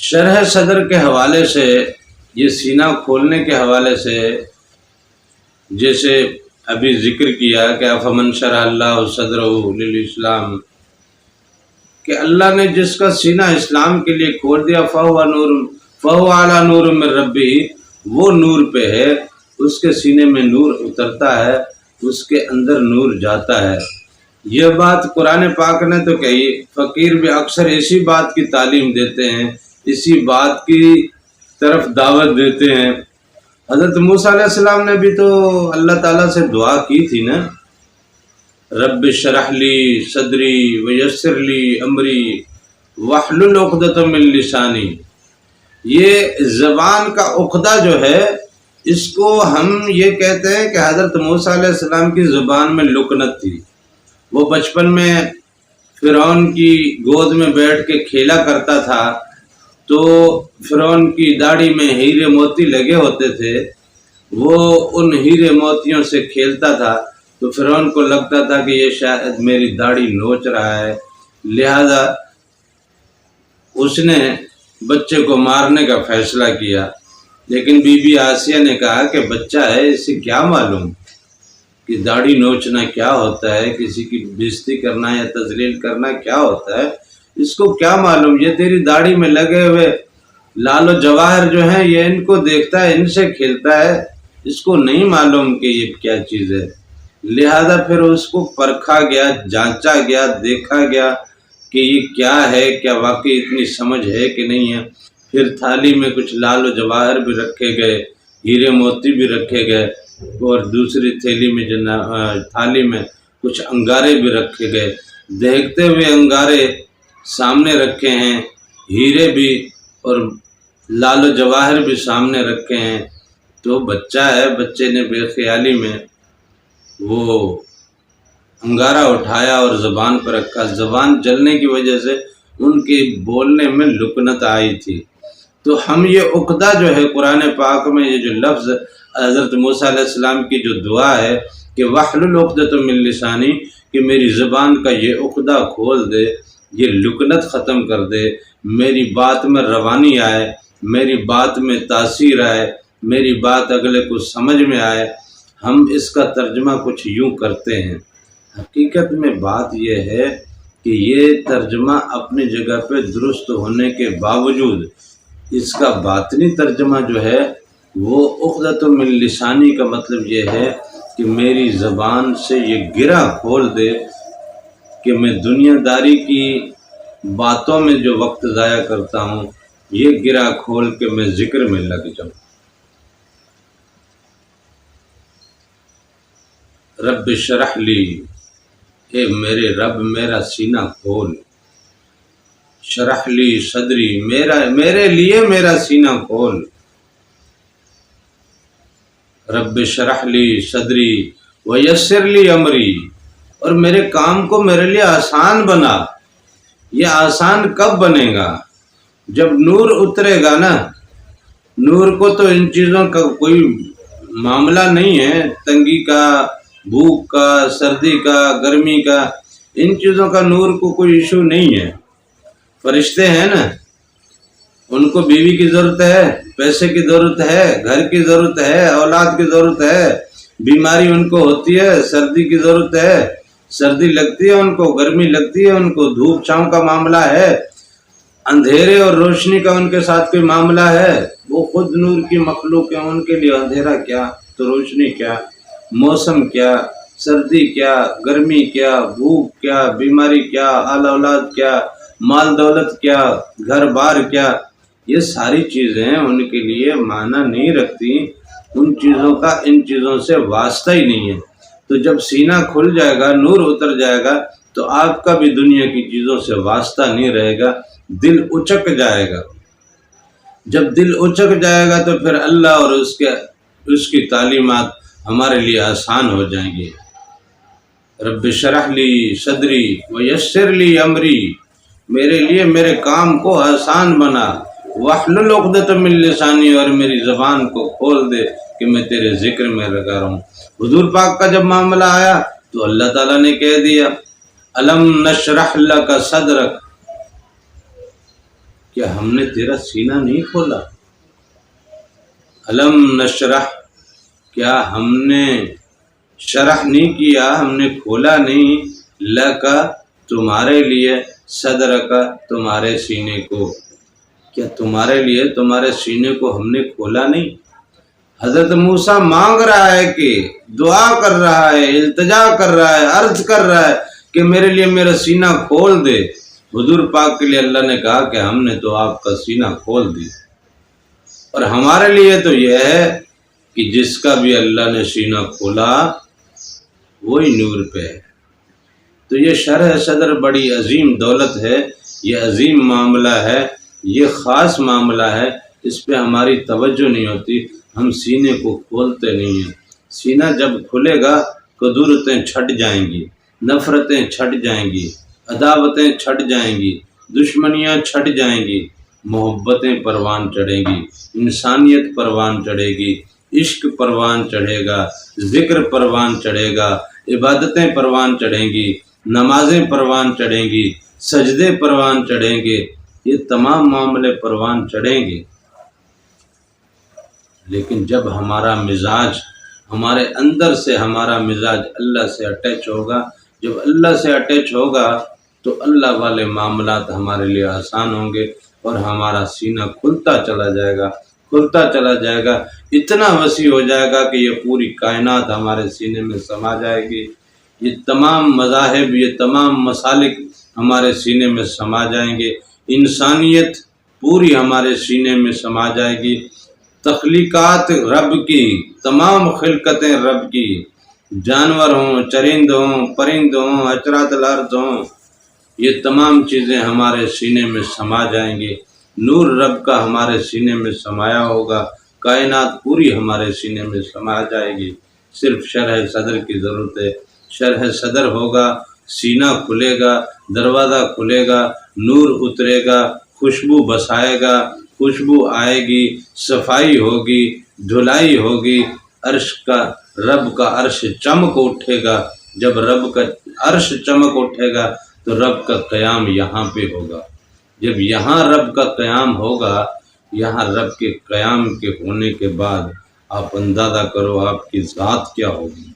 شرح صدر کے حوالے سے، یہ سینہ کھولنے کے حوالے سے، جیسے ابھی ذکر کیا کہ افمن شرح اللہ صدرہ للاسلام، کہ اللہ نے جس کا سینہ اسلام کے لیے کھول دیا فہو علی نور من ربہ، وہ نور پہ ہے، اس کے سینے میں نور اترتا ہے، اس کے اندر نور جاتا ہے۔ یہ بات قرآن پاک نے تو کہی، فقیر بھی اکثر اسی بات کی تعلیم دیتے ہیں، اسی بات کی طرف دعوت دیتے ہیں۔ حضرت موسیٰ علیہ السلام نے بھی تو اللہ تعالیٰ سے دعا کی تھی نا، رب اشرح لی صدری ویسر لی امری واحلل عقدۃ من لسانی۔ یہ زبان کا عقدہ جو ہے، اس کو ہم یہ کہتے ہیں کہ حضرت موسیٰ علیہ السلام کی زبان میں لکنت تھی۔ وہ بچپن میں فرعون کی گود میں بیٹھ کے کھیلا کرتا تھا، تو فرعون کی داڑھی میں ہیرے موتی لگے ہوتے تھے، وہ ان ہیرے موتیوں سے کھیلتا تھا، تو فرعون کو لگتا تھا کہ یہ شاید میری داڑھی نوچ رہا ہے، لہذا اس نے بچے کو مارنے کا فیصلہ کیا۔ لیکن بی بی آسیہ نے کہا کہ بچہ ہے، اسے کیا معلوم کہ داڑھی نوچنا کیا ہوتا ہے، کسی کی بےزتی کرنا یا تذلیل کرنا کیا ہوتا ہے، اس کو کیا معلوم، یہ تیری داڑھی میں لگے ہوئے لال و جواہر جو ہیں یہ ان کو دیکھتا ہے، ان سے کھیلتا ہے، اس کو نہیں معلوم کہ یہ کیا چیز ہے۔ لہذا پھر اس کو پرکھا گیا، جانچا گیا، دیکھا گیا کہ یہ کیا ہے، کیا واقعی اتنی سمجھ ہے کہ نہیں ہے۔ پھر تھالی میں کچھ لال و جواہر بھی رکھے گئے، ہیرے موتی بھی رکھے گئے، اور دوسری تھالی میں کچھ انگارے بھی رکھے گئے۔ دیکھتے ہوئے انگارے سامنے رکھے ہیں، ہیرے بھی اور لال و جواہر بھی سامنے رکھے ہیں، تو بچہ ہے، بچے نے بے خیالی میں وہ انگارہ اٹھایا اور زبان پر رکھا۔ زبان جلنے کی وجہ سے ان کے بولنے میں لکنت آئی تھی۔ تو ہم یہ عقدہ جو ہے قرآن پاک میں، یہ جو لفظ حضرت موسیٰ علیہ السلام کی جو دعا ہے کہ واحلل عقدۃ من لسانی، کہ میری زبان کا یہ عقدہ کھول دے، یہ لکنت ختم کر دے، میری بات میں روانی آئے، میری بات میں تاثیر آئے، میری بات اگلے کو سمجھ میں آئے۔ ہم اس کا ترجمہ کچھ یوں کرتے ہیں، حقیقت میں بات یہ ہے کہ یہ ترجمہ اپنی جگہ پہ درست ہونے کے باوجود اس کا باطنی ترجمہ جو ہے وہ عقدۃ من لسانی کا مطلب یہ ہے کہ میری زبان سے یہ گرہ کھول دے کہ میں دنیا داری کی باتوں میں جو وقت ضائع کرتا ہوں، یہ گرہ کھول کے میں ذکر میں لگ جاؤں۔ رب اشرح لی، اے میرے رب میرا سینہ کھول، شرح لی صدری، میرے لیے میرا سینہ کھول، رب شرح لی صدری ویسر لی امری، اور میرے کام کو میرے لیے آسان بنا۔ یہ آسان کب بنے گا؟ جب نور اترے گا نا۔ نور کو تو ان چیزوں کا کوئی معاملہ نہیں ہے، تنگی کا، بھوک کا، سردی کا، گرمی کا، ان چیزوں کا نور کو کوئی ایشو نہیں ہے۔ فرشتے ہیں نا، ان کو بیوی کی ضرورت ہے، پیسے کی ضرورت ہے، گھر کی ضرورت ہے، اولاد کی ضرورت ہے، بیماری ان کو ہوتی ہے، سردی کی ضرورت ہے، سردی لگتی ہے ان کو، گرمی لگتی ہے ان کو، دھوپ چھاؤں کا معاملہ ہے، اندھیرے اور روشنی کا ان کے ساتھ کوئی معاملہ ہے۔ وہ خود نور کی مخلوق ہیں، ان کے لیے اندھیرا کیا تو روشنی کیا، موسم کیا، سردی کیا، گرمی کیا، بھوک کیا، بیماری کیا، اہل اولاد کیا، مال دولت کیا، گھر بار کیا، یہ ساری چیزیں ان کے لیے معنی نہیں رکھتی۔ ان چیزوں کا ان چیزوں سے واسطہ ہی نہیں ہے۔ تو جب سینہ کھل جائے گا، نور اتر جائے گا، تو آپ کا بھی دنیا کی چیزوں سے واسطہ نہیں رہے گا، دل اچک جائے گا۔ جب دل اچک جائے گا تو پھر اللہ اور اس کی تعلیمات ہمارے لیے آسان ہو جائیں گی۔ رب شرح لی صدری ویسر لی امری، میرے لیے میرے کام کو آسان بنا، واحلل عقدۃ من لسانی، اور میری زبان کو کھول دے کہ میں تیرے ذکر میں لگا رہوں۔ حضور پاک کا جب معاملہ آیا تو اللہ تعالیٰ نے کہہ دیا الم نشرح لک صدرک، کیا ہم نے تیرا سینہ نہیں کھولا؟ علم نشرح، کیا ہم نے شرح نہیں کیا، ہم نے کھولا نہیں، لکا تمہارے لیے، صدر کا تمہارے سینے کو، کیا تمہارے لیے تمہارے سینے کو ہم نے کھولا نہیں؟ حضرت موسیٰ مانگ رہا ہے کہ دعا کر رہا ہے، التجا کر رہا ہے، عرض کر رہا ہے کہ میرے لیے میرا سینہ کھول دے۔ حضور پاک کے لیے اللہ نے کہا کہ ہم نے تو آپ کا سینہ کھول دی، اور ہمارے لیے تو یہ ہے کہ جس کا بھی اللہ نے سینہ کھولا وہی نور پہ ہے۔ تو یہ شرح صدر بڑی عظیم دولت ہے، یہ عظیم معاملہ ہے، یہ خاص معاملہ ہے، اس پہ ہماری توجہ نہیں ہوتی، ہم سینے کو کھولتے نہیں ہیں۔ سینہ جب کھلے گا قدورتیں چھٹ جائیں گی، نفرتیں چھٹ جائیں گی، عداوتیں چھٹ جائیں گی، دشمنیاں چھٹ جائیں گی، محبتیں پروان چڑھیں گی، انسانیت پروان چڑھے گی، عشق پروان چڑھے گا، ذکر پروان چڑھے گا، عبادتیں پروان چڑھیں گی، نمازیں پروان چڑھیں گی، سجدے پروان چڑھیں گے، یہ تمام معاملے پروان چڑھیں گے۔ لیکن جب ہمارا مزاج، ہمارے اندر سے ہمارا مزاج اللہ سے اٹیچ ہوگا، جب اللہ سے اٹیچ ہوگا تو اللہ والے معاملات ہمارے لیے آسان ہوں گے، اور ہمارا سینہ کھلتا چلا جائے گا، کھلتا چلا جائے گا، اتنا وسیع ہو جائے گا کہ یہ پوری کائنات ہمارے سینے میں سما جائے گی، یہ تمام مذاہب، یہ تمام مسالک ہمارے سینے میں سما جائیں گے، انسانیت پوری ہمارے سینے میں سما جائے گی، تخلیقات رب کی، تمام خلقتیں رب کی، جانور ہوں، چرند ہوں، پرند ہوں، حشرات الارض ہوں، یہ تمام چیزیں ہمارے سینے میں سما جائیں گی، نور رب کا ہمارے سینے میں سمایا ہوگا، کائنات پوری ہمارے سینے میں سما جائے گی۔ صرف شرح صدر کی ضرورت ہے، شرح صدر ہوگا، سینہ کھلے گا، دروازہ کھلے گا، نور اترے گا، خوشبو بسائے گا، خوشبو آئے گی، صفائی ہوگی، دھلائی ہوگی، عرش کا، رب کا عرش چمک اٹھے گا۔ جب رب کا عرش چمک اٹھے گا تو رب کا قیام یہاں پہ ہوگا۔ جب یہاں رب کا قیام ہوگا، یہاں رب کے قیام کے ہونے کے بعد آپ اندازہ کرو آپ کی ذات کیا ہوگی۔